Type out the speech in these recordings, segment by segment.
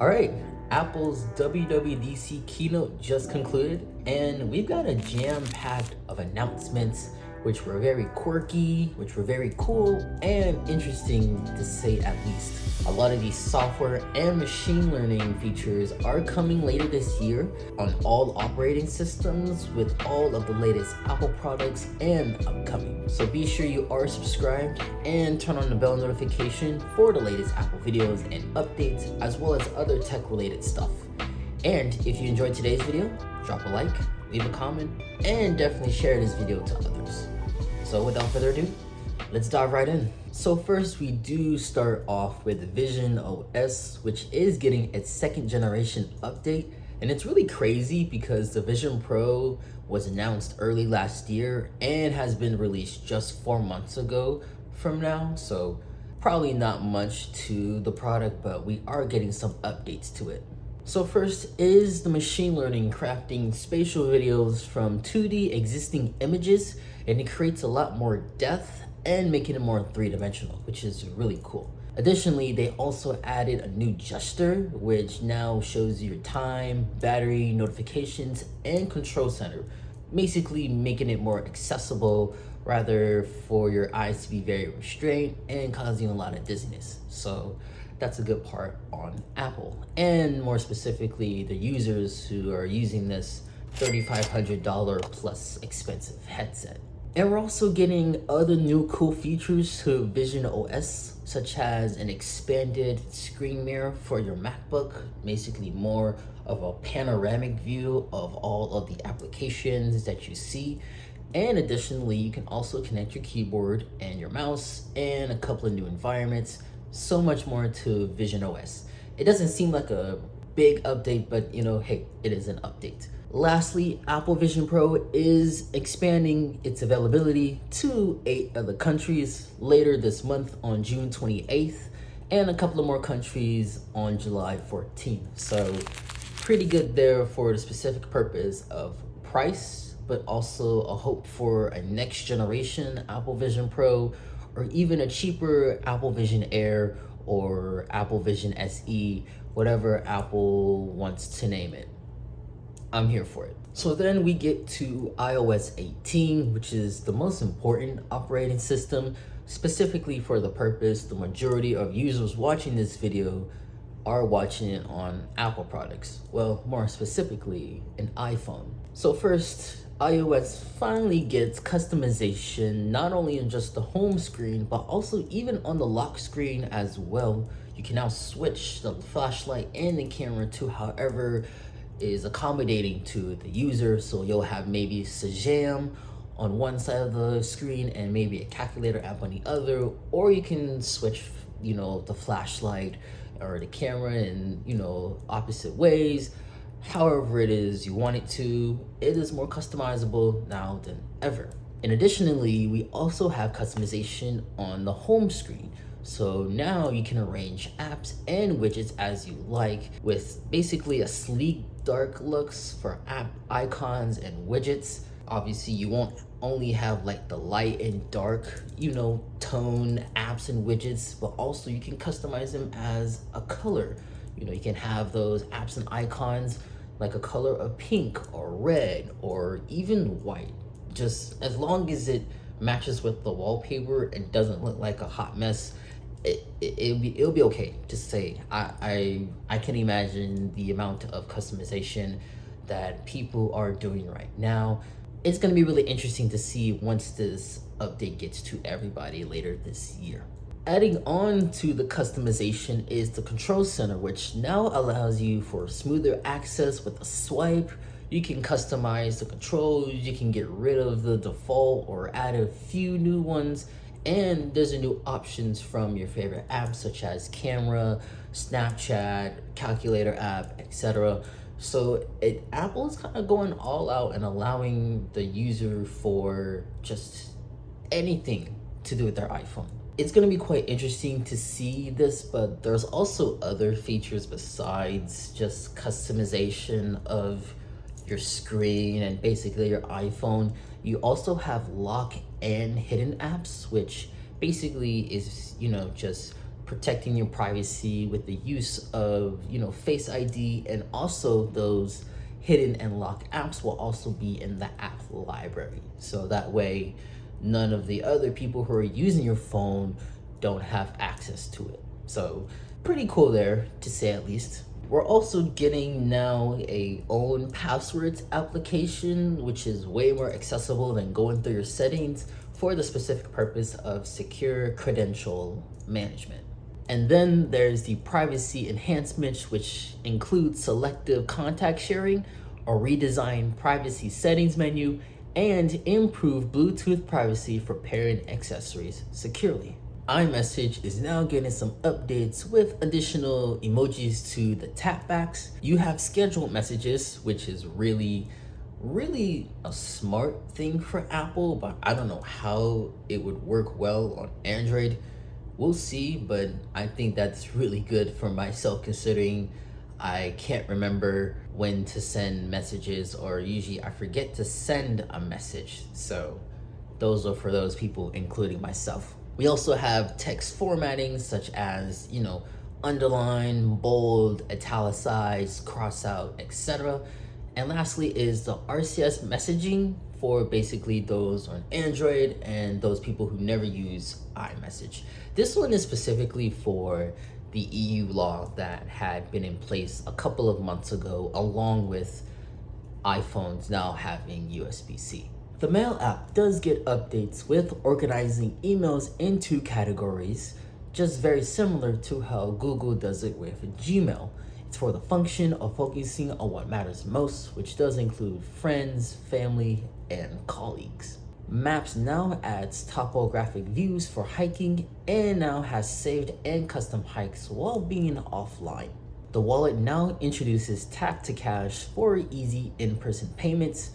All right, Apple's WWDC keynote just concluded, and we've got a jam-packed of announcements which were very quirky, which were very cool, and interesting to say at least. A lot of these software and machine learning features are coming later this year on all operating systems with all of the latest Apple products and upcoming. So be sure you are subscribed and turn on the bell notification for the latest Apple videos and updates, as well as other tech related stuff. And if you enjoyed today's video, drop a like, leave a comment, and definitely share this video to others. So without further ado, let's dive right in. So first, we do start off with Vision OS, which is getting its second generation update. And it's really crazy because the Vision Pro was announced early last year and has been released just 4 months ago from now. So probably not much to the product, but we are getting some updates to it. So first is the machine learning crafting spatial videos from 2D existing images, and it creates a lot more depth and making it more three-dimensional, which is really cool. Additionally, they also added a new gesture, which now shows your time, battery, notifications, and control center, basically making it more accessible rather for your eyes to be very restrained and causing a lot of dizziness. So that's a good part on Apple, and more specifically the users who are using this $3,500 plus expensive headset. And we're also getting other new cool features to Vision OS, such as an expanded screen mirror for your MacBook, basically more of a panoramic view of all of the applications that you see. And additionally, you can also connect your keyboard and your mouse and a couple of new environments. So much more to Vision OS. It doesn't seem like a big update, but hey, it is an update. Lastly, Apple Vision Pro is expanding its availability to 8 other countries later this month on June 28th, and a couple of more countries on July 14th. So pretty good there for the specific purpose of price, but also a hope for a next generation Apple Vision Pro, or even a cheaper Apple Vision Air or Apple Vision SE, whatever Apple wants to name it. I'm here for it. So then we get to iOS 18, which is the most important operating system, specifically for the purpose the majority of users watching this video are watching it on Apple products. Well, more specifically, an iPhone. So first, iOS finally gets customization, not only on just the home screen, but also even on the lock screen as well. You can now switch the flashlight and the camera to however is accommodating to the user. So you'll have maybe Shazam on one side of the screen and maybe a calculator app on the other, or you can switch, the flashlight or the camera in, opposite ways. However it is you want it to, it is more customizable now than ever. And additionally, we also have customization on the home screen. So now you can arrange apps and widgets as you like, with basically a sleek, dark looks for app icons and widgets. Obviously, you won't only have like the light and dark, tone apps and widgets, but also you can customize them as a color. You can have those apps and icons like a color of pink or red or even white, just as long as it matches with the wallpaper and doesn't look like a hot mess. It'll be okay. Just say I can imagine the amount of customization that people are doing right now. It's going to be really interesting to see once this update gets to everybody later this year. Adding on to the customization is the control center, which now allows you for smoother access with a swipe. You can customize the controls, you can get rid of the default or add a few new ones, and there's a new options from your favorite apps such as camera, Snapchat, calculator app, etc. So Apple is kind of going all out and allowing the user for just anything to do with their iPhone. It's going to be quite interesting to see this, but there's also other features besides just customization of your screen and basically your iPhone. You also have lock and hidden apps, which basically is, just protecting your privacy with the use of, Face ID, and also those hidden and locked apps will also be in the app library. So that way, none of the other people who are using your phone don't have access to it. So pretty cool there, to say at least. We're also getting now a own passwords application, which is way more accessible than going through your settings for the specific purpose of secure credential management. And then there's the privacy enhancements, which include selective contact sharing, a redesigned privacy settings menu, and improved Bluetooth privacy for pairing accessories securely. iMessage is now getting some updates with additional emojis to the tapbacks. You have scheduled messages, which is really a smart thing for Apple, but I don't know how it would work well on Android. We'll see, but I think that's really good for myself, considering I can't remember when to send messages, or usually I forget to send a message. So those are for those people, including myself. We also have text formatting such as, underline, bold, italicize, cross out, etc. And lastly is the RCS messaging for basically those on Android and those people who never use iMessage. This one is specifically for the EU law that had been in place a couple of months ago, along with iPhones now having USB-C. The Mail app does get updates with organizing emails into categories, just very similar to how Google does it with Gmail. It's for the function of focusing on what matters most, which does include friends, family, and colleagues. Maps now adds topographic views for hiking and now has saved and custom hikes while being offline. The wallet now introduces tap to cash for easy in-person payments,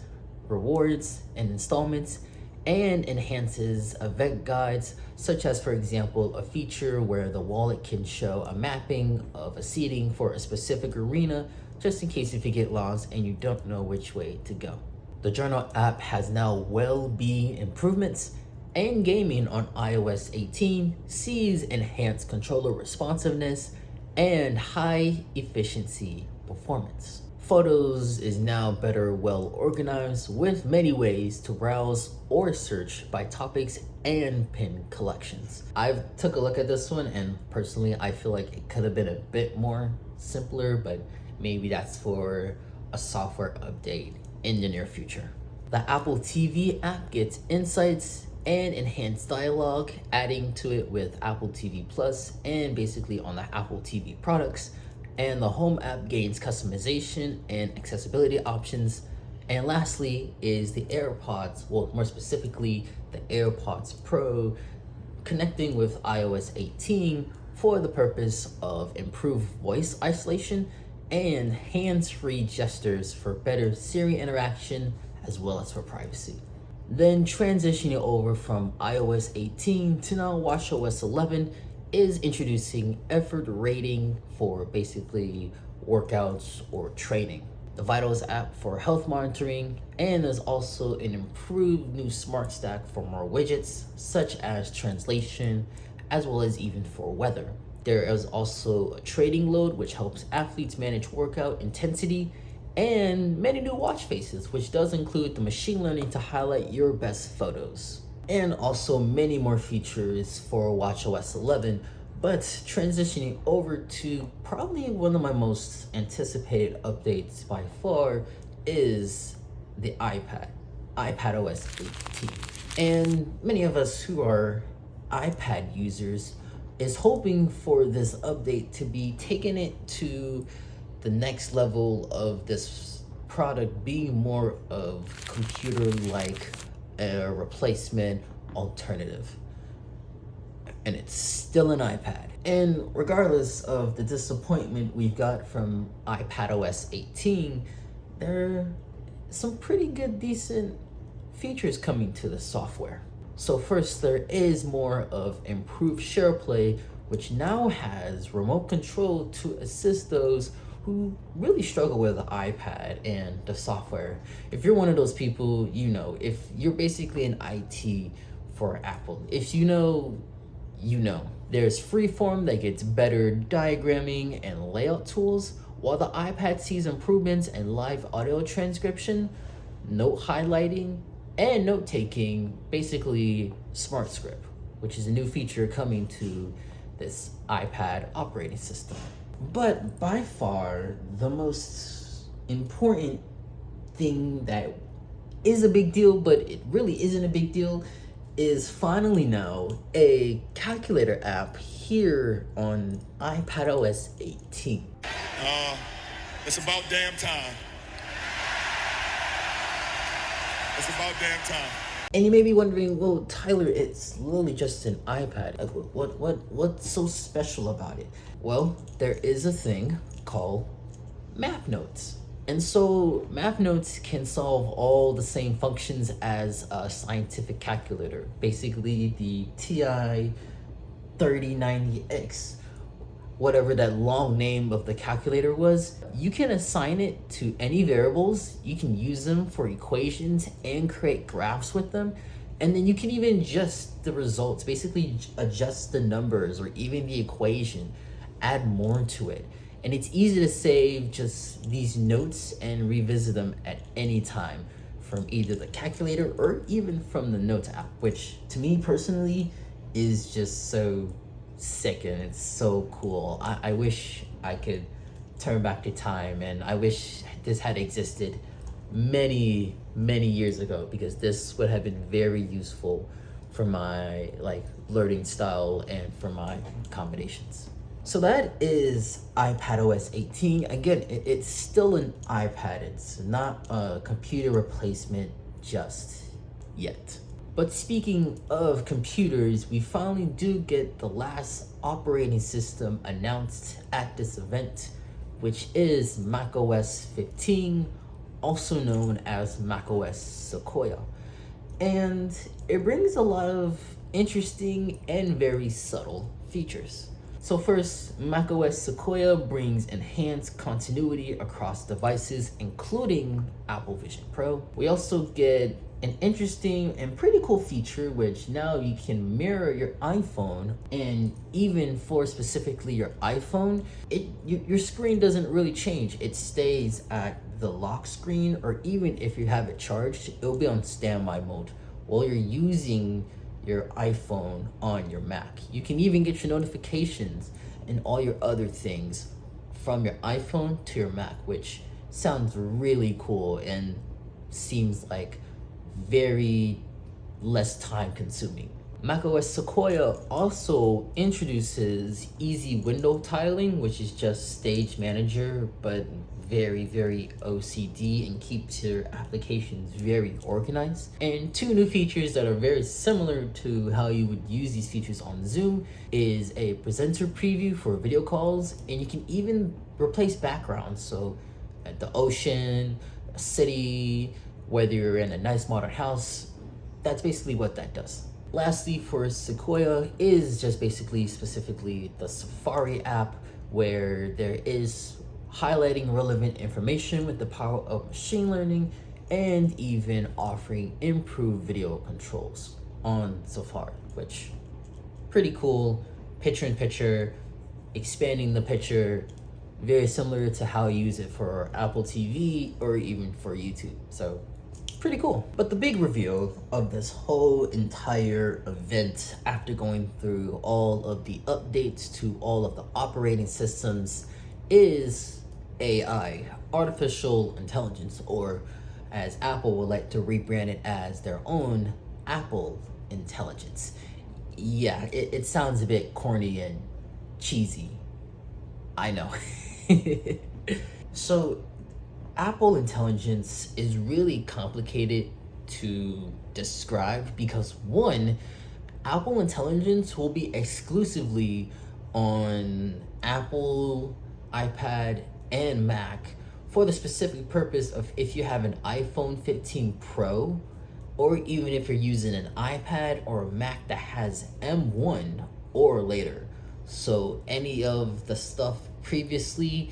rewards, and installments, and enhances event guides, such as, for example, a feature where the wallet can show a mapping of a seating for a specific arena, just in case if you get lost and you don't know which way to go. The Journal app has now well-being improvements, and gaming on iOS 18 sees enhanced controller responsiveness and high efficiency performance. Photos is now better well organized with many ways to browse or search by topics and pin collections. I've took a look at this one, and personally I feel like it could have been a bit more simpler, but maybe that's for a software update in the near future. The Apple TV app gets insights and enhanced dialogue, adding to it with Apple TV Plus and basically on the Apple TV products. And the Home app gains customization and accessibility options. And lastly is the AirPods, well, more specifically the AirPods Pro, connecting with iOS 18 for the purpose of improved voice isolation and hands-free gestures for better Siri interaction as well as for privacy. Then transitioning over from iOS 18 to now watchOS 11 is introducing effort rating for basically workouts or training. The Vitals app for health monitoring, and there's also an improved new smart stack for more widgets such as translation as well as even for weather. There is also a trading load which helps athletes manage workout intensity, and many new watch faces, which does include the machine learning to highlight your best photos. And also many more features for watchOS 11, but transitioning over to probably one of my most anticipated updates by far is the iPadOS 18. And many of us who are iPad users is hoping for this update to be taking it to the next level of this product being more of computer-like a replacement alternative. And it's still an iPad. And regardless of the disappointment we've got from iPadOS 18, there are some pretty good, decent features coming to the software. So first, there is more of improved SharePlay, which now has remote control to assist those who really struggle with the iPad and the software. If you're one of those people, if you're basically an IT for Apple, if you know. There's Freeform that gets better diagramming and layout tools, while the iPad sees improvements in live audio transcription, note highlighting, and note taking, basically Smart Script, which is a new feature coming to this iPad operating system. But by far, the most important thing that is a big deal, but it really isn't a big deal, is finally now a calculator app here on iPadOS 18. It's about damn time. It's about damn time. And you may be wondering, well, Tyler, it's literally just an iPad. Like, what's so special about it? Well, there is a thing called Map Notes. And so Map Notes can solve all the same functions as a scientific calculator, basically the TI 3090X, whatever that long name of the calculator was. You can assign it to any variables, you can use them for equations and create graphs with them, and then you can even adjust the results, basically adjust the numbers or even the equation, add more to it. And it's easy to save just these notes and revisit them at any time from either the calculator or even from the Notes app, which to me personally is just so sick and it's so cool. I wish I could turn back the time, and I wish this had existed many years ago, because this would have been very useful for my learning style and for my combinations. So that is iPadOS 18. Again, it's still an iPad. It's not a computer replacement just yet. But speaking of computers, we finally do get the last operating system announced at this event, which is macOS 15, also known as macOS Sequoia. And it brings a lot of interesting and very subtle features. So first, macOS Sequoia brings enhanced continuity across devices, including Apple Vision Pro. We also get an interesting and pretty cool feature, which now you can mirror your iPhone, and even for specifically your iPhone, your screen doesn't really change. It stays at the lock screen, or even if you have it charged, it'll be on standby mode while you're using your iPhone on your Mac. You can even get your notifications and all your other things from your iPhone to your Mac, which sounds really cool and seems like very less time consuming. macOS Sequoia also introduces easy window tiling, which is just Stage Manager, but very OCD and keeps your applications very organized. And two new features that are very similar to how you would use these features on Zoom is a presenter preview for video calls, and you can even replace backgrounds. So at the ocean, a city, whether you're in a nice modern house, that's basically what that does. Lastly, for Sequoia is just basically specifically the Safari app, where there is highlighting relevant information with the power of machine learning, and even offering improved video controls on Safari, which pretty cool. Picture in picture, expanding the picture, very similar to how you use it for Apple TV or even for YouTube. So pretty cool. But the big reveal of this whole entire event, after going through all of the updates to all of the operating systems, is AI, artificial intelligence, or as Apple would like to rebrand it as their own Apple Intelligence. Yeah, it sounds a bit corny and cheesy, I know. So Apple Intelligence is really complicated to describe, because one, Apple Intelligence will be exclusively on Apple, iPad, and Mac for the specific purpose of if you have an iPhone 15 Pro, or even if you're using an iPad or a Mac that has M1 or later. So any of the stuff previously,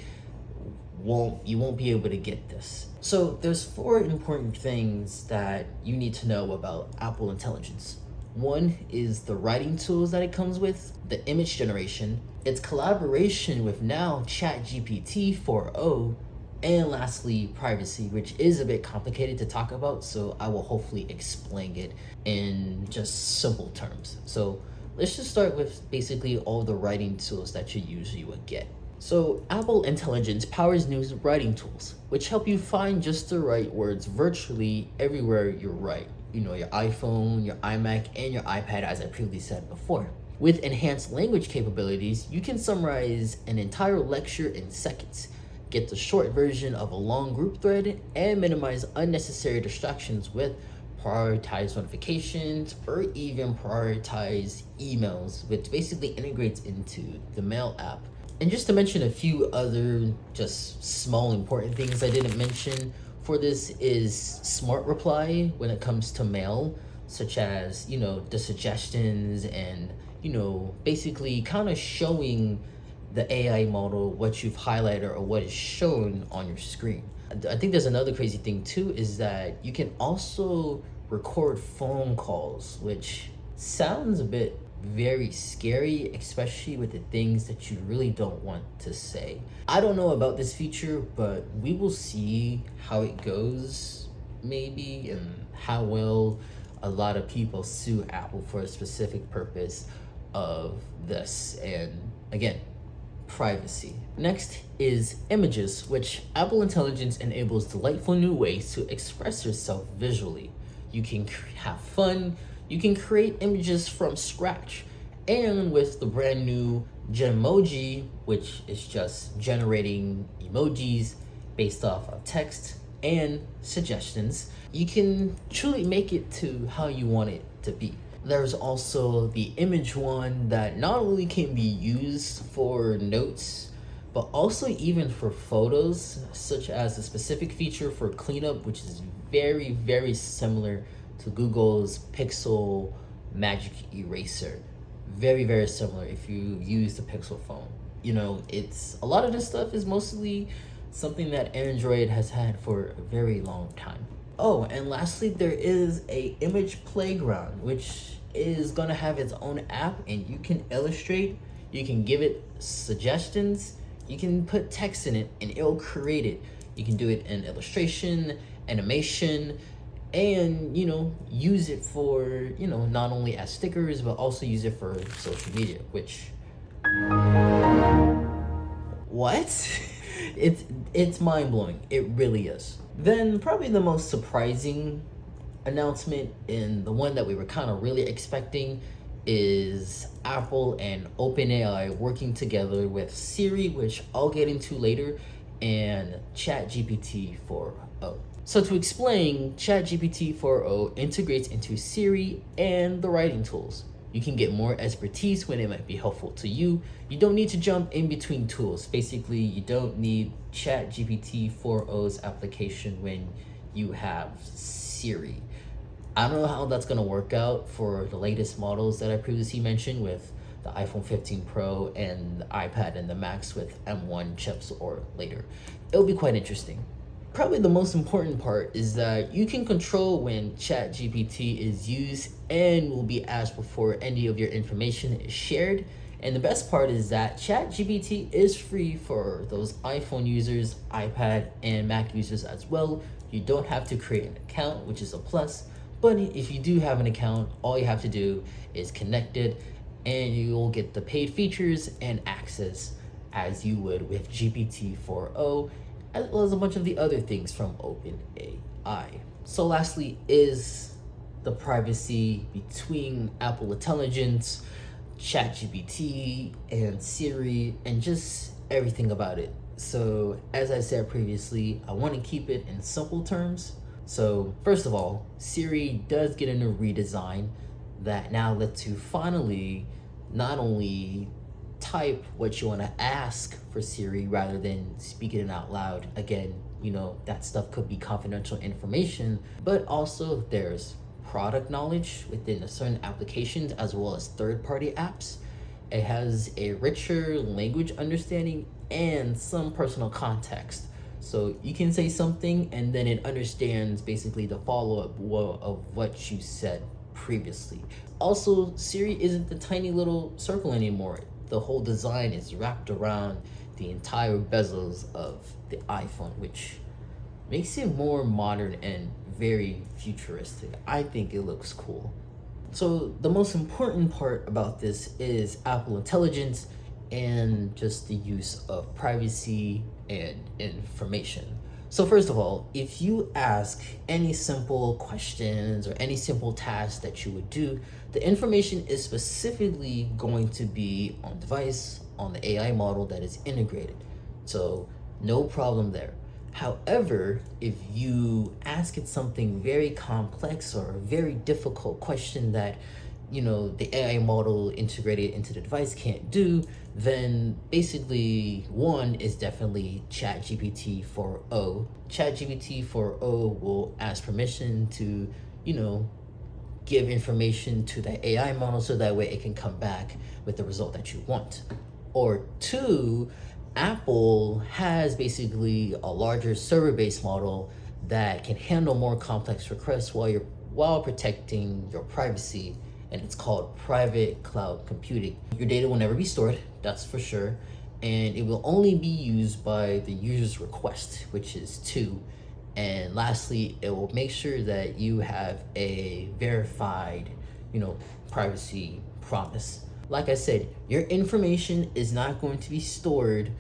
you won't be able to get this. So there's 4 important things that you need to know about Apple Intelligence. One is the writing tools that it comes with, the image generation, its collaboration with now ChatGPT 4.0, and lastly, privacy, which is a bit complicated to talk about, so I will hopefully explain it in just simple terms. So let's just start with basically all the writing tools that you usually would get. So Apple Intelligence powers new writing tools, which help you find just the right words virtually everywhere you write. Your iPhone, your iMac, and your iPad, as I previously said before. With enhanced language capabilities, you can summarize an entire lecture in seconds, get the short version of a long group thread, and minimize unnecessary distractions with prioritized notifications or even prioritized emails, which basically integrates into the Mail app. And just to mention a few other just small important things I didn't mention for this is smart reply when it comes to mail, such as, the suggestions and, basically kind of showing the AI model what you've highlighted or what is shown on your screen. I think there's another crazy thing too, is that you can also record phone calls, which sounds a bit very scary, especially with the things that you really don't want to say. I don't know about this feature, but we will see how it goes, maybe, and how well a lot of people sue Apple for a specific purpose of this. And again, privacy. Next is images, which Apple Intelligence enables delightful new ways to express yourself visually. You can have fun, you can create images from scratch, and with the brand new Genmoji, which is just generating emojis based off of text and suggestions, you can truly make it to how you want it to be. There's also the image one that not only can be used for notes, but also even for photos, such as a specific feature for cleanup, which is very, very similar to Google's Pixel Magic Eraser. Very, very similar if you use the Pixel phone. It's a lot of this stuff is mostly something that Android has had for a very long time. Oh, and lastly, there is a image playground, which is gonna have its own app, and you can illustrate, you can give it suggestions, you can put text in it, and it'll create it. You can do it in illustration, animation, and use it for not only as stickers, but also use it for social media, which what it's mind-blowing. It really is. Then probably the most surprising announcement, and the one that we were kind of really expecting, is Apple and OpenAI working together with Siri, which I'll get into later, and ChatGPT 4.0. So to explain, ChatGPT 4.0 integrates into Siri and the writing tools. You can get more expertise when it might be helpful to you. You don't need to jump in between tools. Basically, you don't need ChatGPT 4.0's application when you have Siri. I don't know how that's gonna work out for the latest models that I previously mentioned, with the iPhone 15 Pro and the iPad and the Max with M1 chips or later. It'll be quite interesting. Probably the most important part is that you can control when ChatGPT is used and will be asked before any of your information is shared. And the best part is that ChatGPT is free for those iPhone users, iPad, and Mac users as well. You don't have to create an account, which is a plus. But if you do have an account, all you have to do is connect it, and you'll get the paid features and access as you would with GPT 4.0, as well as a bunch of the other things from OpenAI. So lastly is the privacy between Apple Intelligence, ChatGPT, and Siri, and just everything about it. So as I said previously, I want to keep it in simple terms. So first of all, Siri does get a new redesign that now lets you finally not only type what you want to ask for Siri rather than speaking it out loud. Again, that stuff could be confidential information, but also there's product knowledge within a certain applications as well as third-party apps. It has a richer language understanding and some personal context. So you can say something and then it understands basically the follow-up of what you said previously. Also, Siri isn't the tiny little circle anymore. The whole design is wrapped around the entire bezels of the iPhone, which makes it more modern and very futuristic. I think it looks cool. So the most important part about this is Apple Intelligence and just the use of privacy and information. So first of all, if you ask any simple questions or any simple task that you would do, the information is specifically going to be on device, on the AI model that is integrated. So no problem there. However, if you ask it something very complex or a very difficult question that, the AI model integrated into the device can't do, then basically one is definitely ChatGPT 4o. ChatGPT 4o will ask permission to, give information to the AI model so that way it can come back with the result that you want. Or two, Apple has basically a larger server-based model that can handle more complex requests while protecting your privacy, and it's called private cloud computing. Your data will never be stored, that's for sure, and it will only be used by the user's request, which is 2. And lastly, it will make sure that you have a verified, privacy promise. Like I said, your information is not going to be stored,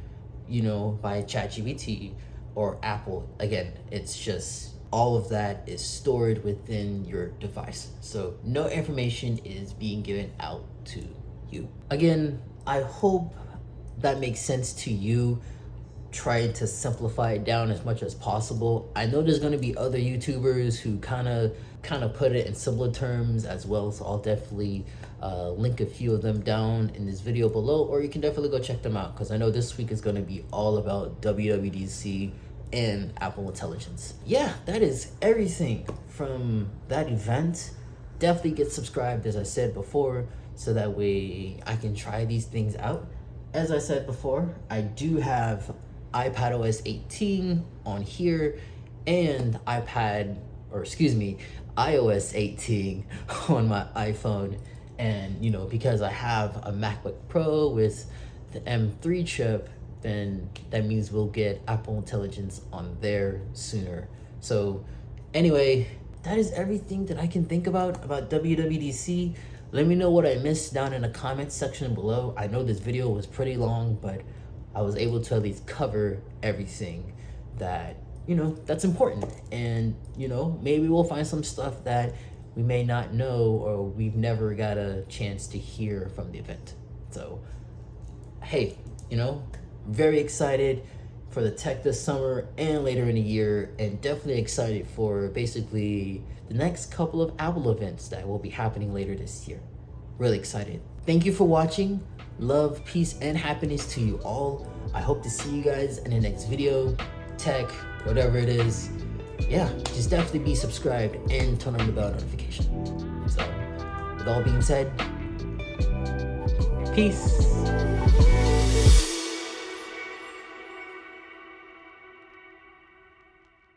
by ChatGPT or Apple. Again, it's just all of that is stored within your device. So no information is being given out to you. Again, I hope that makes sense to you. Try to simplify it down as much as possible. I know there's going to be other YouTubers who kind of put it in simpler terms as well, so I'll definitely link a few of them down in this video below, or you can definitely go check them out because I know this week is going to be all about WWDC and Apple Intelligence. Yeah, that is everything from that event. Definitely get subscribed, as I said before, so that way I can try these things out. As I said before, I do have iPadOS 18 on here and iOS 18 on my iPhone. And because I have a MacBook Pro with the M3 chip, then that means we'll get Apple Intelligence on there sooner. So anyway, that is everything that I can think about WWDC. Let me know what I missed down in the comments section below. I know this video was pretty long, but I was able to at least cover everything that, that's important. And, maybe we'll find some stuff that we may not know or we've never got a chance to hear from the event. So, hey, very excited for the tech this summer and later in the year, and definitely excited for basically the next couple of Apple events that will be happening later this year. Really excited. Thank you for watching. Love, peace, and happiness to you all. I hope to see you guys in the next video, tech, whatever it is. Yeah, just definitely be subscribed and turn on the bell notification. So, with all being said, peace.